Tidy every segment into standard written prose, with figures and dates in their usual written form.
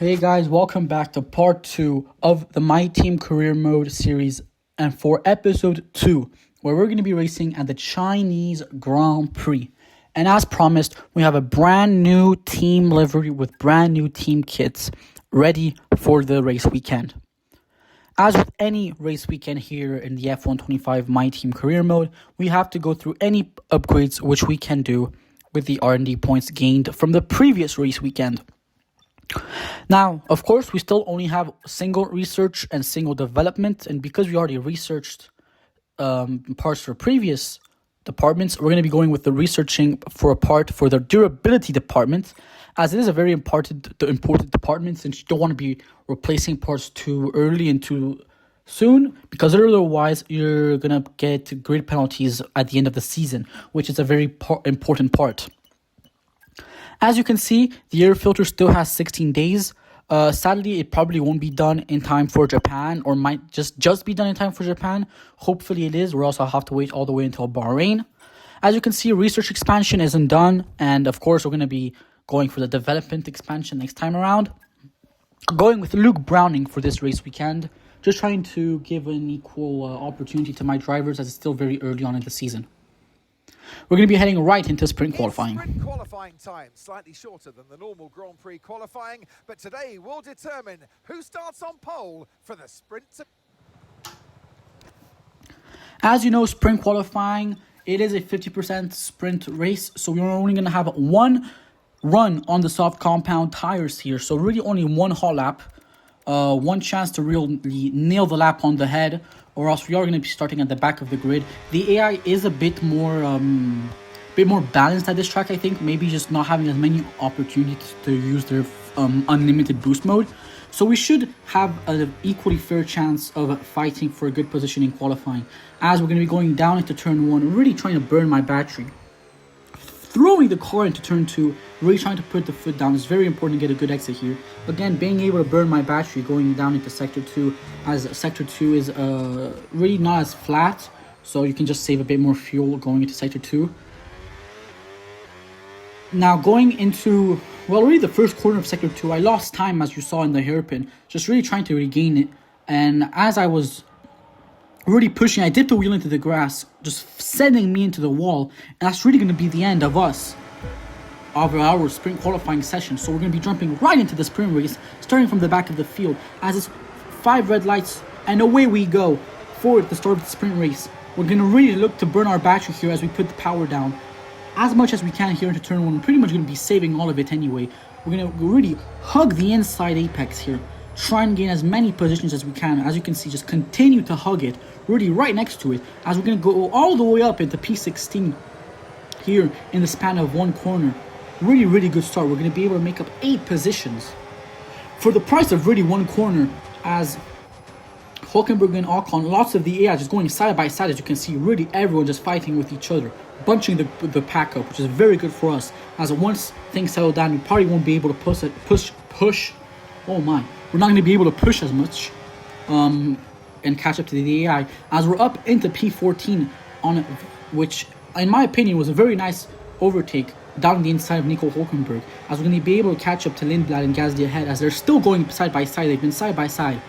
Hey guys, welcome back to part 2 of the My Team Career Mode series and for episode 2 where we're going to be racing at the Chinese Grand Prix. And as promised, we have a brand new team livery with brand new team kits ready for the race weekend. As with any race weekend here in the F125 My Team Career Mode, we have to go through any upgrades which we can do with the R&D points gained from the previous race weekend. Now, of course, we still only have single research and single development, and because we already researched parts for previous departments, we're going to be going with the researching for a part for the durability department, as it is a very important department, since you don't want to be replacing parts too early and too soon, because otherwise you're going to get grid penalties at the end of the season, which is a very important part. As you can see, the air filter still has 16 days. Sadly, it probably won't be done in time for Japan, or might just be done in time for Japan. Hopefully it is, or else I'll have to wait all the way until Bahrain. As you can see, research expansion isn't done, and of course we're going to be going for the development expansion next time around. Going with Luke Browning for this race weekend, just trying to give an equal opportunity to my drivers as it's still very early on in the season. We're going to be heading right into sprint qualifying. Sprint qualifying time, slightly shorter than the normal Grand Prix qualifying, but today will determine who starts on pole for the sprint. As you know, sprint qualifying, it is a 50% sprint race, so we're only going to have one run on the soft compound tires here, so really only one hot lap, one chance to really nail the lap on the head, or else we are going to be starting at the back of the grid. The AI is a bit more balanced at this track, I think. Maybe just not having as many opportunities to use their unlimited boost mode. So we should have an equally fair chance of fighting for a good position in qualifying. As we're going to be going down into turn 1, really trying to burn my battery. Throwing the car into turn 2, really trying to put the foot down. It's very important to get a good exit here. Again, being able to burn my battery going down into sector 2, as sector 2 is really not as flat, so you can just save a bit more fuel going into sector 2. Now going into, well, really the first corner of sector 2, I lost time as you saw in the hairpin, just really trying to regain it. And as I was really pushing, I dipped the wheel into the grass, just sending me into the wall, and that's really going to be the end of our sprint qualifying session. So we're going to be jumping right into the sprint race, starting from the back of the field, as it's 5 red lights, and away we go for the start of the sprint race. We're going to really look to burn our battery here as we put the power down as much as we can here into turn 1. We're pretty much going to be saving all of it anyway. We're going to really hug the inside apex here, try and gain as many positions as we can. As you can see, just continue to hug it, really right next to it, as we're going to go all the way up into P16 here in the span of one corner. Really good start. We're going to be able to make up 8 positions for the price of really one corner, as Hulkenberg and Ocon, lots of the AI just going side by side. As you can see, really everyone just fighting with each other, bunching the pack up, which is very good for us, as once things settle down, we probably won't be able to push. Oh my. We're not going to be able to push as much and catch up to the AI, as we're up into P14, which in my opinion was a very nice overtake down the inside of Nico Hulkenberg, as we're going to be able to catch up to Lindblad and Gasly ahead, as they're still going side by side. They've been side by side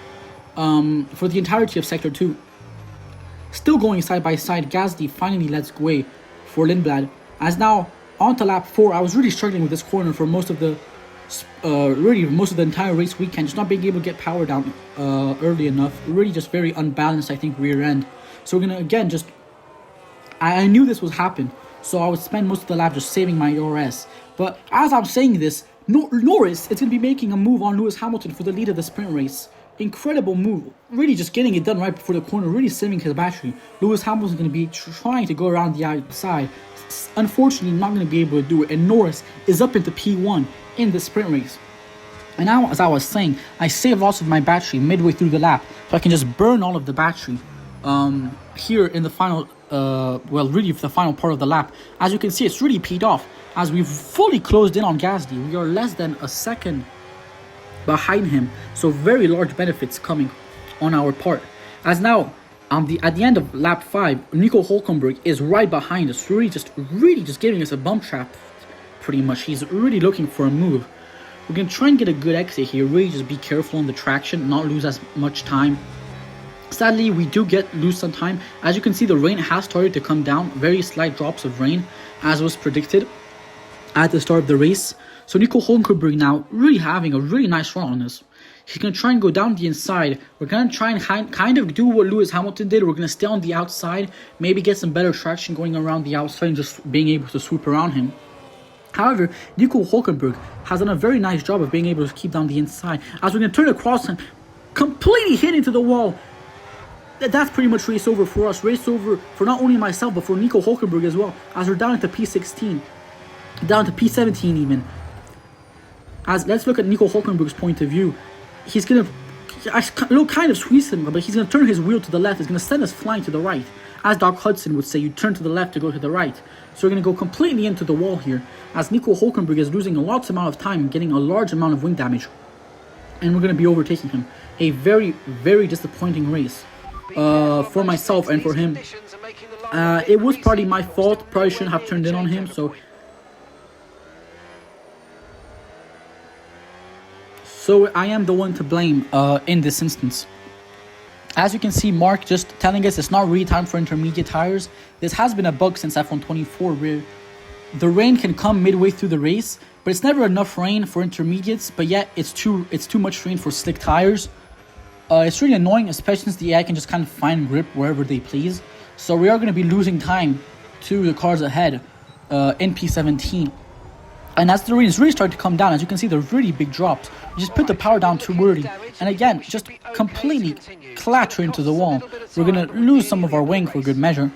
for the entirety of sector 2, still going side by side. Gasly finally lets way for Lindblad, as now on to lap 4. I was really struggling with this corner for most of the entire race weekend, just not being able to get power down early enough. Really just very unbalanced, I think, rear end. So we're gonna again just, I knew this would happen, so I would spend most of the lap just saving my ERS. But as I'm saying this, Norris is gonna be making a move on Lewis Hamilton for the lead of the sprint race. Incredible move, really just getting it done right before the corner, really saving his battery. Lewis Hamilton's gonna be trying to go around the outside, unfortunately not gonna be able to do it, and Norris is up into P1 in the sprint race. And now, as I was saying, I saved lots of my battery midway through the lap, so I can just burn all of the battery here in the final, really for the final part of the lap. As you can see, it's really peed off, as we've fully closed in on Gasly. We are less than a second behind him, so very large benefits coming on our part. As now, at the end of lap 5, Nico Hulkenberg is right behind us, really just giving us a bump trap, pretty much. He's really looking for a move. We're going to try and get a good exit here. Really just be careful on the traction, not lose as much time. Sadly, we do lose some time. As you can see, the rain has started to come down. Very slight drops of rain, as was predicted at the start of the race. So Nico Hulkenberg now really having a really nice run on this. He's going to try and go down the inside. We're going to try and kind of do what Lewis Hamilton did. We're going to stay on the outside, maybe get some better traction going around the outside and just being able to swoop around him. However, Nico Hulkenberg has done a very nice job of being able to keep down the inside. As we're going to turn across and completely hit into the wall. That's pretty much race over for us. Race over for not only myself, but for Nico Hulkenberg as well. As we're down to P16. Down to P17 even. As let's look at Nico Hulkenberg's point of view. He's going to kind of squeeze him, but he's going to turn his wheel to the left. He's going to send us flying to the right. As Doc Hudson would say, you turn to the left to go to the right. So we're going to go completely into the wall here. As Nico Hulkenberg is losing a large amount of time, getting a large amount of wing damage. And we're going to be overtaking him. A very, very disappointing race. For myself and for him. It was probably my fault. Probably shouldn't have turned in on him. So I am the one to blame in this instance. As you can see, Mark just telling us it's not really time for intermediate tires. This has been a bug since F1 24 where the rain can come midway through the race, but it's never enough rain for intermediates, but yet it's too much rain for slick tires. It's really annoying, especially since the AI can just kind of find grip wherever they please. So we are going to be losing time to the cars ahead in P17. And as the rain is really starting to come down, as you can see, they're really big drops. We just put the power down too early. And again, just completely clatter into the wall. We're going to lose some of our wing for good measure.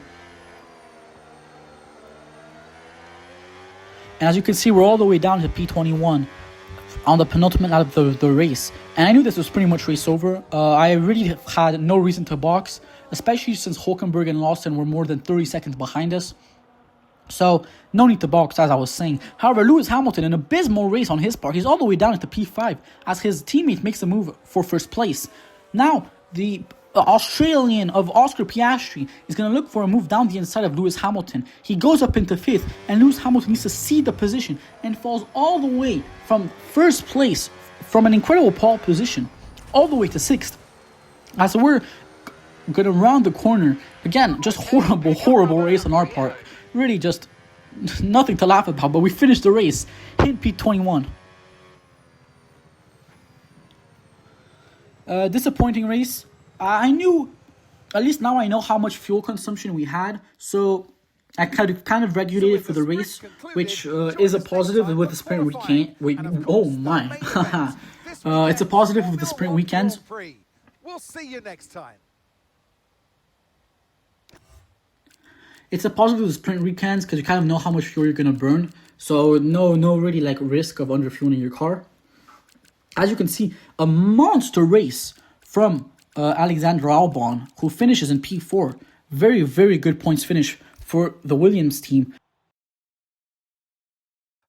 And as you can see, we're all the way down to P21 on the penultimate lap of the race. And I knew this was pretty much race over. I really had no reason to box, especially since Hulkenberg and Lawson were more than 30 seconds behind us. So, no need to box, as I was saying. However, Lewis Hamilton, an abysmal race on his part. He's all the way down into P5 as his teammate makes a move for first place. Now, the Australian of Oscar Piastri is going to look for a move down the inside of Lewis Hamilton. He goes up into 5th, and Lewis Hamilton needs to cede the position and falls all the way from first place, from an incredible pole position, all the way to 6th. As we're going to round the corner, again, just horrible race on our part. Really just nothing to laugh about, but we finished the race in P21. Disappointing race. I knew, at least now I know how much fuel consumption we had, so I kind of regulated for the race, which is a positive with the sprint weekend. Oh my. It's a positive with the sprint weekends. We'll see you next time. It's a positive with the sprint weekends because you kind of know how much fuel you're going to burn. So no really like risk of underfueling your car. As you can see, a monster race from Alexander Albon, who finishes in P4. Very, very good points finish for the Williams team.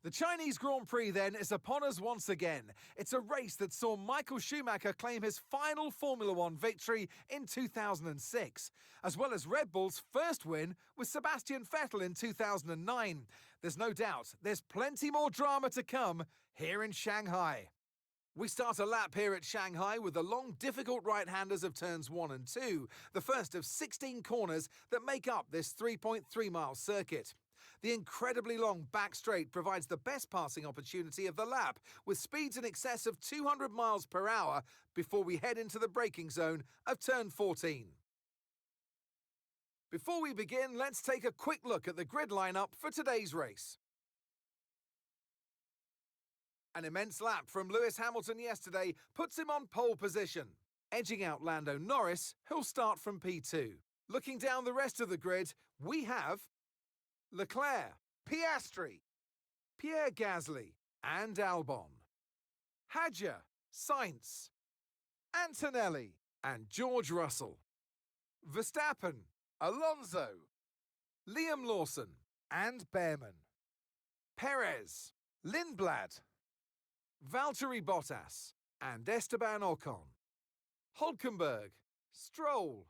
The Chinese Grand Prix then is upon us once again. It's a race that saw Michael Schumacher claim his final Formula One victory in 2006, as well as Red Bull's first win with Sebastian Vettel in 2009. There's no doubt there's plenty more drama to come here in Shanghai. We start a lap here at Shanghai with the long, difficult right-handers of turns 1 and 2, the first of 16 corners that make up this 3.3-mile circuit. The incredibly long back straight provides the best passing opportunity of the lap, with speeds in excess of 200 miles per hour before we head into the braking zone of turn 14. Before we begin, let's take a quick look at the grid lineup for today's race. An immense lap from Lewis Hamilton yesterday puts him on pole position, edging out Lando Norris, who'll start from P2. Looking down the rest of the grid, we have Leclerc, Piastri, Pierre Gasly and Albon, Hadjar, Sainz, Antonelli and George Russell, Verstappen, Alonso, Liam Lawson and Behrman, Perez, Lindblad, Valtteri Bottas and Esteban Ocon, Hulkenberg, Stroll,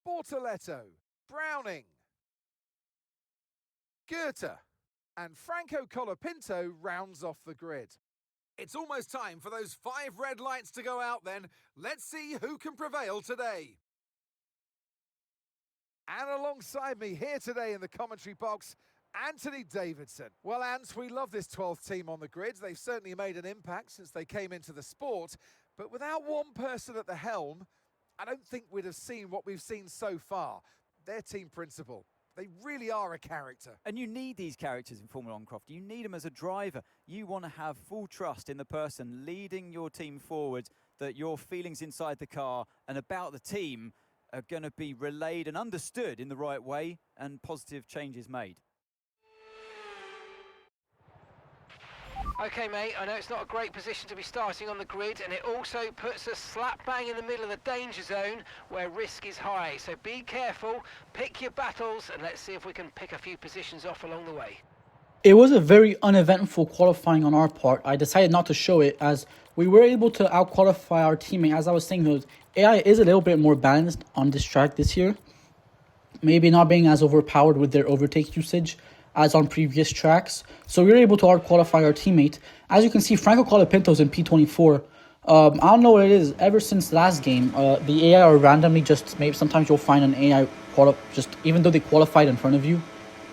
Bortoletto, Browning, Goethe and Franco Colapinto rounds off the grid. It's almost time for those 5 red lights to go out then. Let's see who can prevail today. And alongside me here today in the commentary box, Anthony Davidson. Well, Ant, we love this 12th team on the grid. They've certainly made an impact since they came into the sport. But without one person at the helm, I don't think we'd have seen what we've seen so far. Their team principal. They really are a character. And you need these characters in Formula 1, Croft. You need them as a driver. You want to have full trust in the person leading your team forward, that your feelings inside the car and about the team are going to be relayed and understood in the right way and positive changes made. Okay, mate, I know it's not a great position to be starting on the grid, and it also puts us slap bang in the middle of the danger zone where risk is high. So be careful, pick your battles, and let's see if we can pick a few positions off along the way. It was a very uneventful qualifying on our part. I decided not to show it as we were able to out-qualify our teammate. As I was saying, though, AI is a little bit more balanced on this track this year. Maybe not being as overpowered with their overtake usage as on previous tracks. So we were able to out-qualify our teammate. As you can see, Franco Colapinto's in P24. I don't know what it is. Ever since last game, the AI are randomly just, maybe sometimes you'll find an AI just even though they qualified in front of you,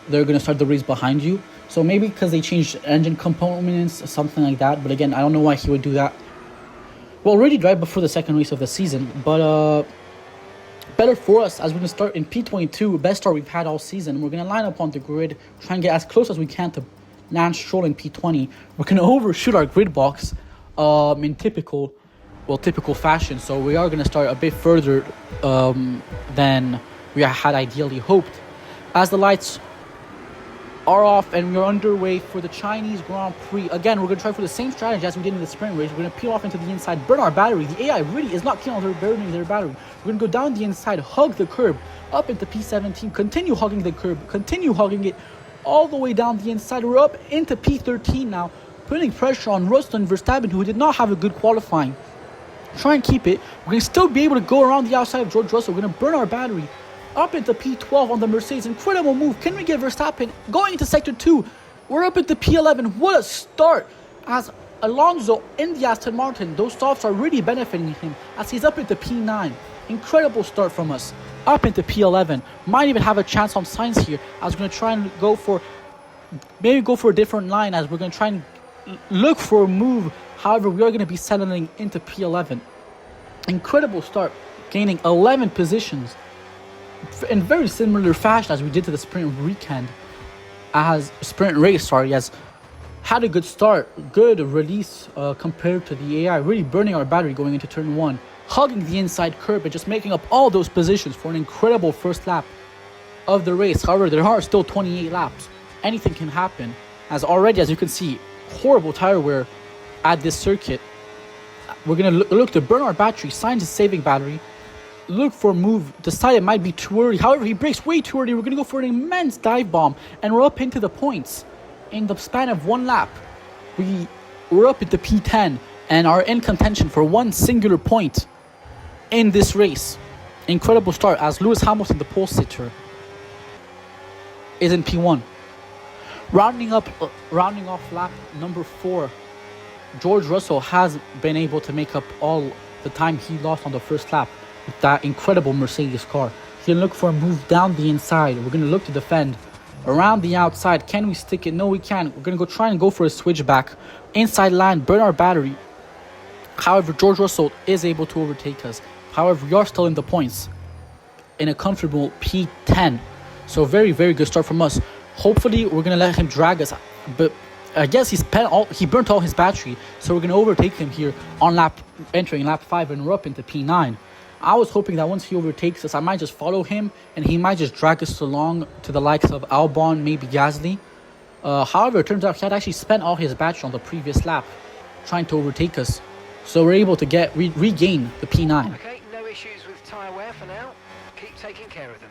they're going to start the race behind you. So maybe because they changed engine components or something like that. But again, I don't know why he would do that. Well, already right before the second race of the season. But better for us as we're going to start in P22, best start we've had all season. We're going to line up on the grid, try and get as close as we can to Lance Stroll in P20. We're going to overshoot our grid box in typical fashion. So we are going to start a bit further than we had ideally hoped. As the lights are off and we're underway for the Chinese Grand Prix. Again, we're going to try for the same strategy as we did in the sprint race. We're going to peel off into the inside, burn our battery. The AI really is not keen on burning their battery. We're going to go down the inside, hug the curb, up into P17, continue hugging the curb, continue hugging it all the way down the inside. We're up into P13 now, putting pressure on Russell and Verstappen, who did not have a good qualifying. Try and keep it. We're going to still be able to go around the outside of George Russell. We're going to burn our battery. Up into P12 on the Mercedes. Incredible move. Can we get Verstappen going into Sector 2? We're up into P11. What a start. As Alonso in the Aston Martin, those softs are really benefiting him as he's up into P9. Incredible start from us. Up into P11. Might even have a chance on Sainz here as we're going to try and go for a different line as we're going to try and look for a move. However, we are going to be settling into P11. Incredible start. Gaining 11 positions. In very similar fashion as we did to the sprint race, as had a good start, good release compared to the AI, really burning our battery going into turn 1, hugging the inside curb and just making up all those positions for an incredible first lap of the race. However, there are still 28 laps. Anything can happen, as already, as you can see, horrible tire wear at this circuit. We're going to look to burn our battery. Sainz is saving battery. Look for a move, decide it might be too early. However, he breaks way too early. We're going to go for an immense dive bomb, and we're up into the points. In the span of one lap, we're up into P10 and are in contention for one singular point in this race. Incredible start as Lewis Hamilton, the pole sitter, is in P1. Rounding off lap number 4, George Russell has been able to make up all the time he lost on the first lap with that incredible Mercedes car. He's going to look for a move down the inside. We're going to look to defend around the outside. Can we stick it? No, we can't. We're going to try and go for a switchback. Inside line, burn our battery. However, George Russell is able to overtake us. However, we are still in the points in a comfortable P10. So very, very good start from us. Hopefully, we're going to let him drag us. But I guess he burnt all his battery. So we're going to overtake him here on entering lap 5 and we're up into P9. I was hoping that once he overtakes us, I might just follow him and he might just drag us along to the likes of Albon, maybe Gasly. However, it turns out he had actually spent all his battery on the previous lap trying to overtake us. So we're able to regain the P9. Okay, no issues with tyre wear for now. Keep taking care of them.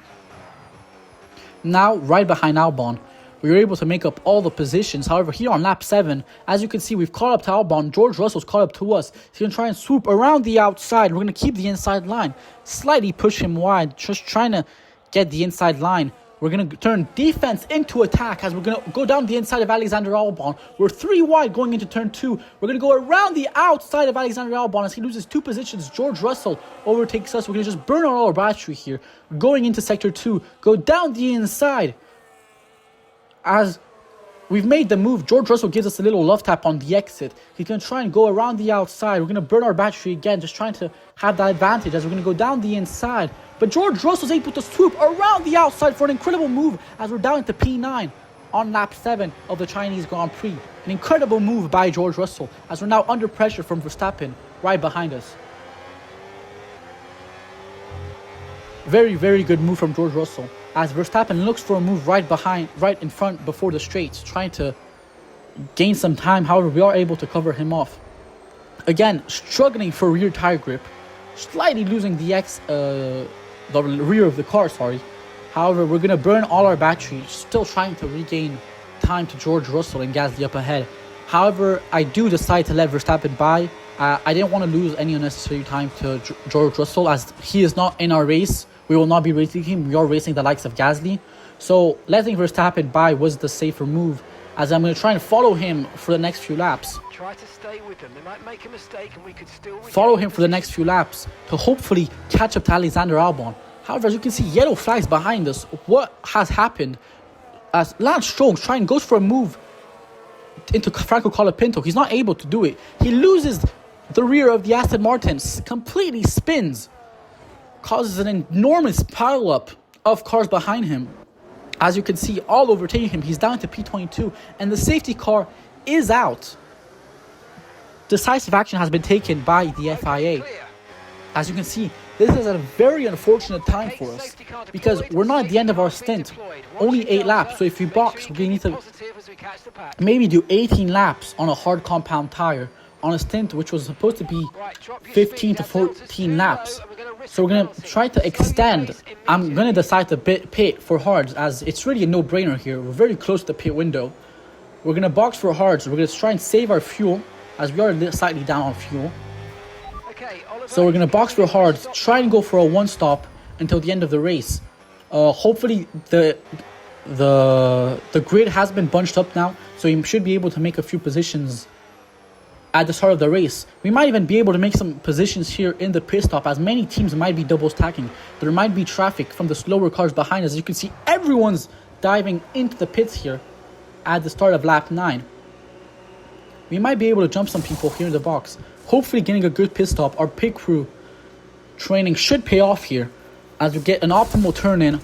Now, right behind Albon, we were able to make up all the positions. However, here on lap 7, as you can see, we've caught up to Albon. George Russell's caught up to us. He's going to try and swoop around the outside. We're going to keep the inside line. Slightly push him wide. Just trying to get the inside line. We're going to turn defense into attack as we're going to go down the inside of Alexander Albon. We're 3 wide going into turn 2. We're going to go around the outside of Alexander Albon as he loses 2 positions. George Russell overtakes us. We're going to just burn all our battery here. Going into sector 2. Go down the inside. As we've made the move, George Russell gives us a little love tap on the exit. He's going to try and go around the outside. We're going to burn our battery again, just trying to have that advantage as we're going to go down the inside. But George Russell's able to swoop around the outside for an incredible move as we're down into P9 on lap 7 of the Chinese Grand Prix. An incredible move by George Russell as we're now under pressure from Verstappen right behind us. Very, very good move from George Russell as Verstappen looks for a move right in front before the straights, trying to gain some time. However, we are able to cover him off. Again, struggling for rear tire grip, slightly losing the rear of the car, sorry. However, we're going to burn all our battery, still trying to regain time to George Russell and Gasly up ahead. However, I do decide to let Verstappen by. I didn't want to lose any unnecessary time to George Russell as he is not in our race. We will not be racing him. We are racing the likes of Gasly. So letting Verstappen by was the safer move as I'm going to try and follow him for the next few laps. Try to stay with them. They might make a mistake and we could still follow him for the next few laps to hopefully catch up to Alexander Albon. However, as you can see, yellow flags behind us. What has happened as Lance Stroll goes for a move into Franco Colapinto. He's not able to do it. He loses the rear of the Aston Martin, completely spins, causes an enormous pile-up of cars behind him. As you can see, all overtaking him. He's down to P22, and the safety car is out. Decisive action has been taken by the FIA. As you can see, this is a very unfortunate time for us because we're not at the end of our stint. Only 8 laps, so if we box, we're going to need to maybe do 18 laps on a hard compound tire on a stint which was supposed to be 15 to 14 laps. So we're going to try to extend. I'm going to decide to pit for hards as it's really a no-brainer here. We're very close to the pit window. We're going to box for hards. We're going to try and save our fuel as we are slightly down on fuel. So we're going to box for hards, try and go for a 1-stop until the end of the race. Hopefully the grid has been bunched up now, so you should be able to make a few positions at the start of the race. We might even be able to make some positions here in the pit stop as many teams might be double stacking. There might be traffic from the slower cars behind us. As you can see, everyone's diving into the pits here at the start of lap 9. We might be able to jump some people here in the box. Hopefully getting a good pit stop. Our pit crew training should pay off here as we get an optimal turn in.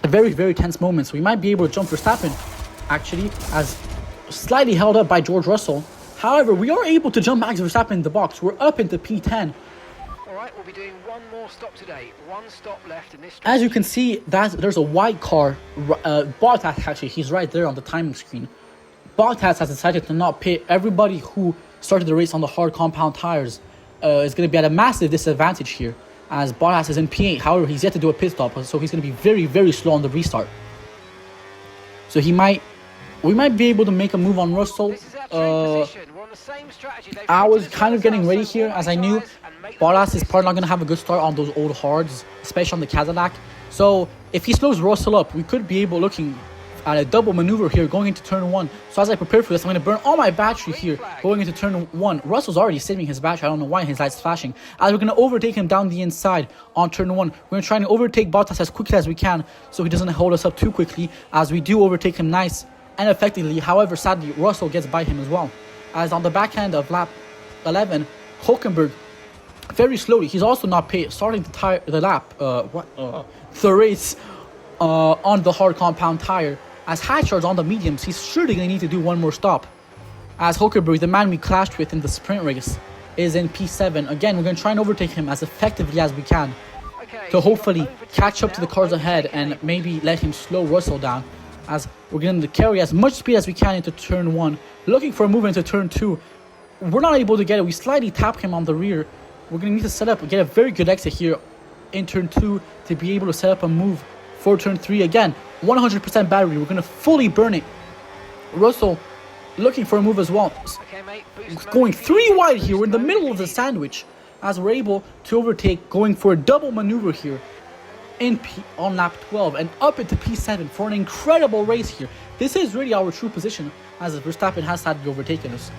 A very, very tense moment. So we might be able to jump Verstappen, actually, as slightly held up by George Russell. However, we are able to jump Max Verstappen in the box. We're up into P10. All right, we'll be doing one more stop today. 1 stop left in this. As you can see, there's a white car. Bottas, actually, he's right there on the timing screen. Bottas has decided to not pit. Everybody who started the race on the hard compound tires is going to be at a massive disadvantage here as Bottas is in P8. However, he's yet to do a pit stop, so he's going to be very, very slow on the restart. So we might be able to make a move on Russell. I was kind of getting ready here as I knew Bottas is probably not going to have a good start on those old hards, especially on the Cadillac. So if he slows Russell up, we could be able looking at a double maneuver here going into turn 1. So as I prepare for this, I'm going to burn all my battery here going into turn 1. Russell's already saving his battery. I don't know why his light's flashing. As we're going to overtake him down the inside on turn 1. We're going to try and overtake Bottas as quickly as we can so he doesn't hold us up too quickly as we do overtake him nice and effectively. However, sadly, Russell gets by him as well. As on the back end of lap 11, Hulkenberg very slowly. He's also not starting the race on the hard compound tire. As Hatchard's on the mediums, he's surely going to need to do one more stop. As Hulkenberg, the man we clashed with in the sprint race, is in P7. Again, we're going to try and overtake him as effectively as we can to hopefully catch up to the cars ahead and maybe let him slow Russell down. As we're going to carry as much speed as we can into turn 1, looking for a move into turn 2. We're not able to get it. We slightly tap him on the rear. We're going to need to set up and get a very good exit here in turn 2 to be able to set up a move for turn 3. Again, 100% battery. We're going to fully burn it. Russell looking for a move as well. Okay, mate, going 3 wide here. We're in the middle of the sandwich as we're able to overtake, going for a double maneuver here on lap 12 and up into P7 for an incredible race here. This is really our true position, as Verstappen has sadly overtaken us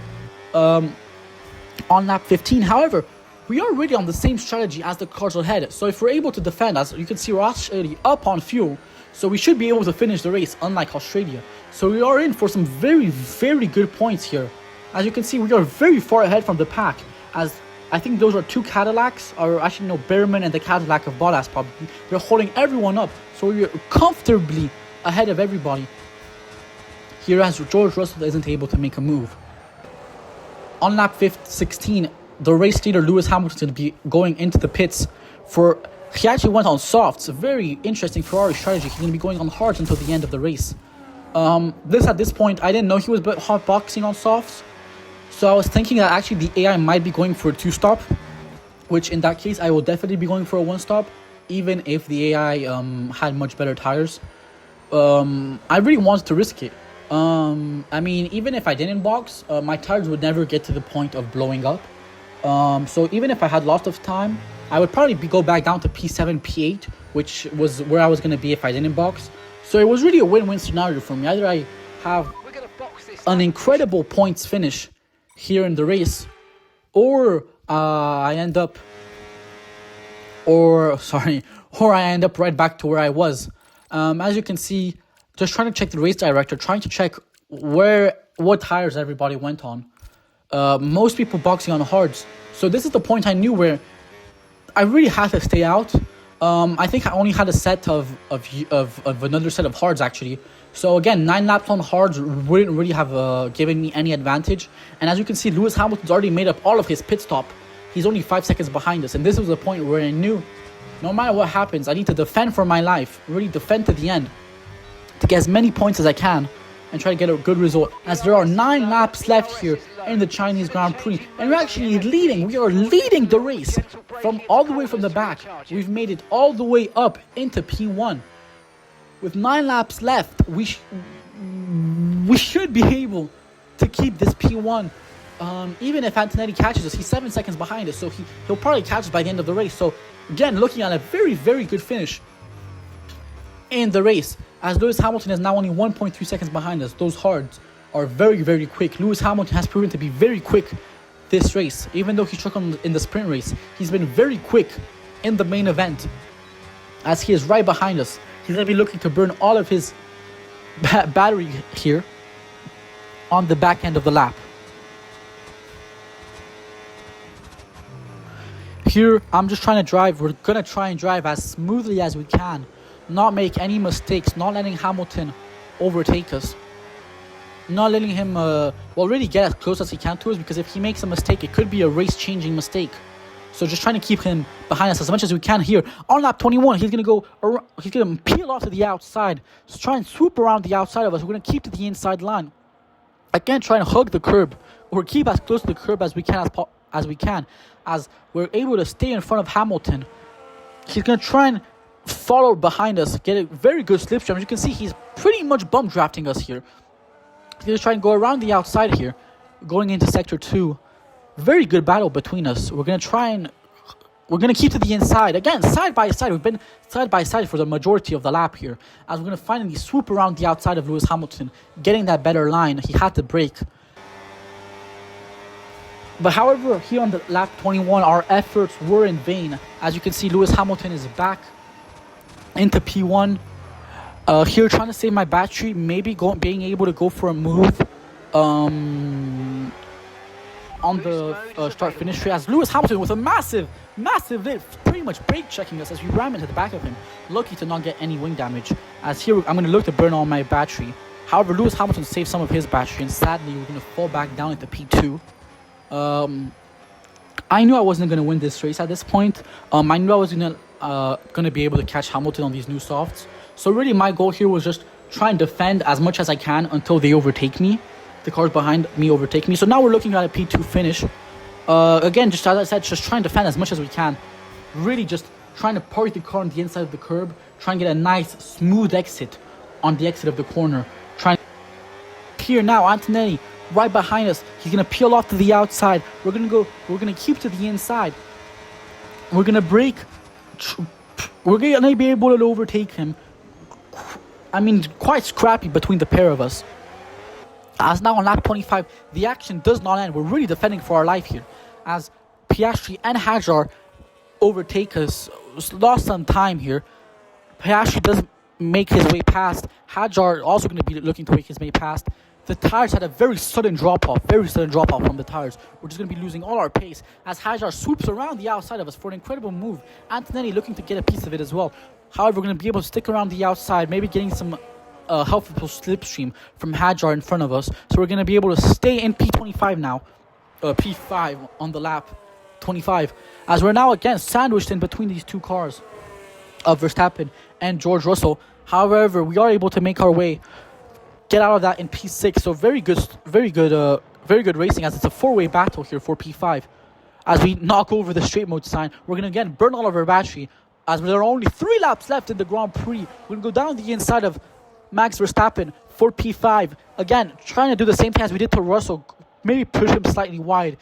on lap 15. However, we are really on the same strategy as the cars ahead. So if we're able to defend, as you can see, we're actually up on fuel. So we should be able to finish the race, unlike Australia. So we are in for some very, very good points here. As you can see, we are very far ahead from the pack, as I think those are two Cadillacs, or actually no, Behrman and the Cadillac of Bottas probably. They're holding everyone up, so we're comfortably ahead of everybody. Here, as George Russell isn't able to make a move. On lap 16, the race leader Lewis Hamilton will be going into the pits for... He actually went on softs. A very interesting Ferrari strategy. He's going to be going on hards until the end of the race. At this point, I didn't know he was hot boxing on softs. So I was thinking that actually the AI might be going for a 2-stop. Which in that case, I will definitely be going for a 1-stop. Even if the AI had much better tires. I really wanted to risk it. I mean, even if I didn't box, my tires would never get to the point of blowing up. So even if I had lots of time, I would probably go back down to P7, P8, which was where I was going to be if I didn't box. So it was really a win-win scenario for me. Either I have an incredible points finish here in the race, or I end up right back to where I was. As you can see, just trying to check the race director, trying to check what tires everybody went on. Most people boxing on hards. So this is the point I knew where I really had to stay out. I think I only had a set of another set of hards actually. So again, 9 laps on hards wouldn't really have given me any advantage. And as you can see, Lewis Hamilton's already made up all of his pit stop. He's only 5 seconds behind us. And this was the point where I knew no matter what happens, I need to defend for my life. Really defend to the end to get as many points as I can and try to get a good result, as there are 9 laps left here in the Chinese Grand Prix, and we're actually leading. We are leading the race from all the way from the back. We've made it all the way up into P1. With 9 laps left, we should be able to keep this P1. Even if Antonetti catches us, he's 7 seconds behind us, so he'll probably catch us by the end of the race. So again, looking at a very, very good finish in the race, as Lewis Hamilton is now only 1.3 seconds behind us. Those hards are very, very quick. Lewis Hamilton has proven to be very quick this race. Even though he struck in the sprint race, he's been very quick in the main event, as he is right behind us. He's going to be looking to burn all of his battery here on the back end of the lap. Here, I'm just trying to drive. We're going to try and drive as smoothly as we can. Not make any mistakes. Not letting Hamilton overtake us. Not letting him, really get as close as he can to us. Because if he makes a mistake, it could be a race-changing mistake. So just trying to keep him behind us as much as we can here. On lap 21, he's going to go around, he's going to peel off to the outside. So try and swoop around the outside of us. We're going to keep to the inside line. Again, try and hug the curb. Or keep as close to the curb as we can, as we're able to stay in front of Hamilton. He's going to try and follow behind us, get a very good slipstream. As you can see, he's pretty much bump drafting us here. He's going to try and go around the outside here, going into sector 2. Very good battle between us. We're going to keep to the inside. Again, side by side. We've been side by side for the majority of the lap here, as we're going to finally swoop around the outside of Lewis Hamilton, getting that better line. He had to brake. But however, here on the lap 21, our efforts were in vain. As you can see, Lewis Hamilton is back into P1. Here, trying to save my battery, maybe being able to go for a move on the start-finish tree, as Lewis Hamilton with a massive lift, pretty much brake checking us as we ram into the back of him. Lucky to not get any wing damage, as here I'm going to look to burn all my battery. However, Lewis Hamilton saved some of his battery, and sadly we're going to fall back down into P2. I knew I wasn't going to win this race at this point. I knew I was going to be able to catch Hamilton on these new softs. So really my goal here was just try and defend as much as I can until they overtake me. The cars behind me overtake me. So now we're looking at a P2 finish. Again, just as I said, just trying to defend as much as we can. Really just trying to park the car on the inside of the curb. Try and get a nice smooth exit on the exit of the corner. Here now, Antonetti right behind us. He's going to peel off to the outside. We're going to keep to the inside. We're going to brake we're going to be able to overtake him. I mean, quite scrappy between the pair of us. As now on lap 25, the action does not end. We're really defending for our life here. As Piastri and Hajar overtake us. Lost some time here. Piastri does make his way past. Hajar also going to be looking to make his way past. The tires had a very sudden drop-off from the tires. We're just going to be losing all our pace as Hajar swoops around the outside of us for an incredible move. Antonelli looking to get a piece of it as well. However, we're going to be able to stick around the outside, maybe getting some helpful slipstream from Hajar in front of us. So we're going to be able to stay in P25 now. P5 on the lap 25. As we're now again sandwiched in between these two cars of Verstappen and George Russell. However, we are able to make our way, get out of that in P6. So very good racing as it's a four-way battle here for P5. As we knock over the straight mode sign, we're going to again burn all of our battery. As there are only 3 laps left in the Grand Prix, we're going to go down the inside of Max Verstappen for P5. Again, trying to do the same thing as we did to Russell. Maybe push him slightly wide.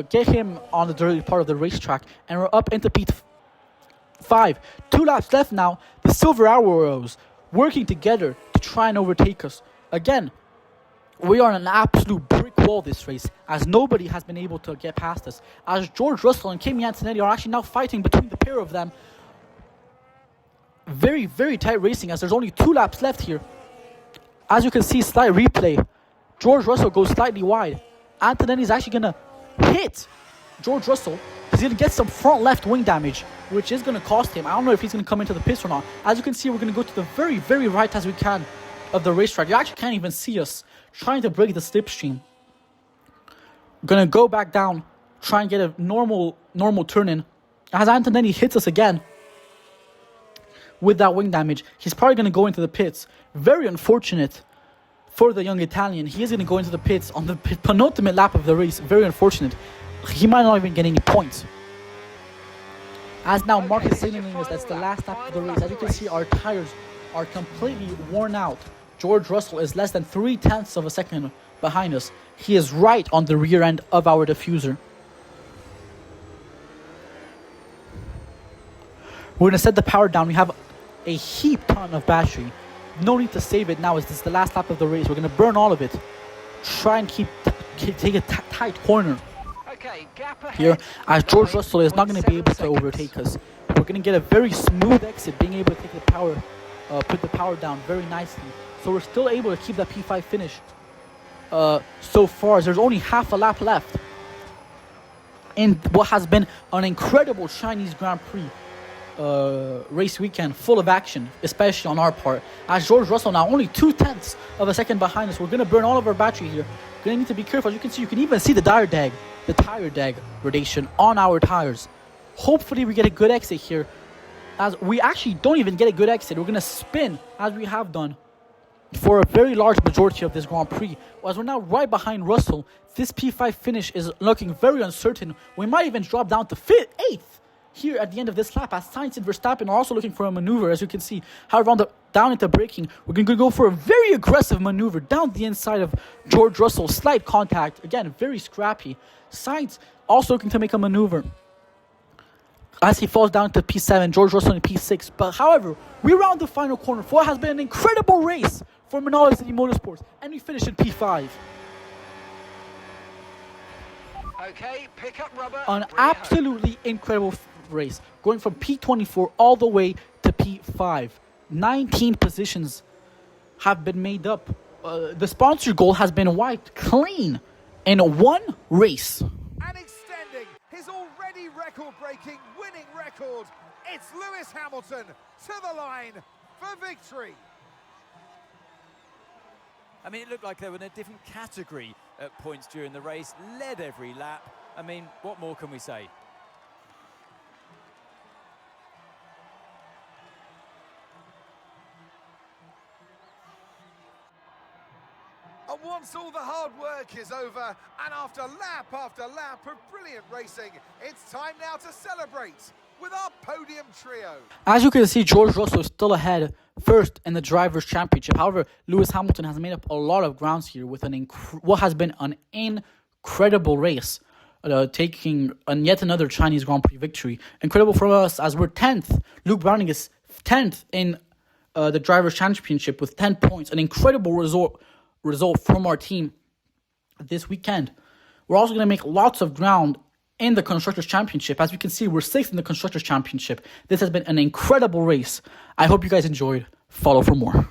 Get him on the dirty part of the racetrack. And we're up into P5. 2 laps left now. The Silver Arrows working together to try and overtake us. Again, we are on an absolute brick wall this race, as nobody has been able to get past us. As George Russell and Kimi Antonelli are actually now fighting between the pair of them. Very, very tight racing as there's only 2 laps left here. As you can see, slight replay. George Russell goes slightly wide. Antonelli is actually going to hit George Russell. He's going to get some front left wing damage, which is going to cost him. I don't know if he's going to come into the pits or not. As you can see, we're going to go to the very, very right as we can of the racetrack. You actually can't even see us trying to break the slipstream. Going to go back down, try and get a normal turn in. As Antonelli hits us again with that wing damage, he's probably going to go into the pits. Very unfortunate for the young Italian. He is going to go into the pits on the penultimate lap of the race. Very unfortunate. He might not even get any points. As now Mark is signaling us that's the last lap of the race. As you can see, our tires are completely worn out. George Russell is less than 0.3 of a second behind us. He is right on the rear end of our diffuser. We're going to set the power down. We have a heap ton of battery. No need to save it now as this is the last lap of the race. We're going to burn all of it. Try and take a tight corner here as George Russell is not going to be able to overtake us. We're going to get a very smooth exit, being able to take the power, put the power down very nicely. So we're still able to keep that P5 finish so far as there's only half a lap left in what has been an incredible Chinese Grand Prix race weekend, full of action, especially on our part. As George Russell now only 0.2 of a second behind us. We're going to burn all of our battery here. Going to need to be careful. As you can see, you can even see the tire degradation on our tires. Hopefully we get a good exit here. As we actually don't even get a good exit. We're going to spin as we have done for a very large majority of this Grand Prix. As we're now right behind Russell, this P5 finish is looking very uncertain. We might even drop down to 8th here at the end of this lap, as Sainz and Verstappen are also looking for a maneuver, as you can see. However, down into braking, we're going to go for a very aggressive maneuver down the inside of George Russell. Slight contact. Again, very scrappy. Sainz also looking to make a maneuver as he falls down to P7, George Russell in P6. But however, we round the final corner for what has been an incredible race for Manala City Motorsports, and we finish in P5. Okay, pick up rubber. An absolutely incredible race, going from P24 all the way to P5. 19 positions have been made up. The sponsor goal has been wiped clean in one race. And extending his already record-breaking winning record, it's Lewis Hamilton to the line for victory. I mean, it looked like they were in a different category at points during the race, led every lap. I mean, what more can we say? And once all the hard work is over, and after lap of brilliant racing, it's time now to celebrate with our podium trio. As you can see, George Russell is still ahead first in the Drivers' Championship. However, Lewis Hamilton has made up a lot of grounds here with what has been an incredible race. taking yet another Chinese Grand Prix victory. Incredible for us as we're 10th. Luke Browning is 10th in the Drivers' Championship with 10 points. An incredible result from our team this weekend. We're also going to make lots of ground in the Constructors' Championship. As you can see, we're 6th in the Constructors' Championship. This has been an incredible race. I hope you guys enjoyed. Follow for more.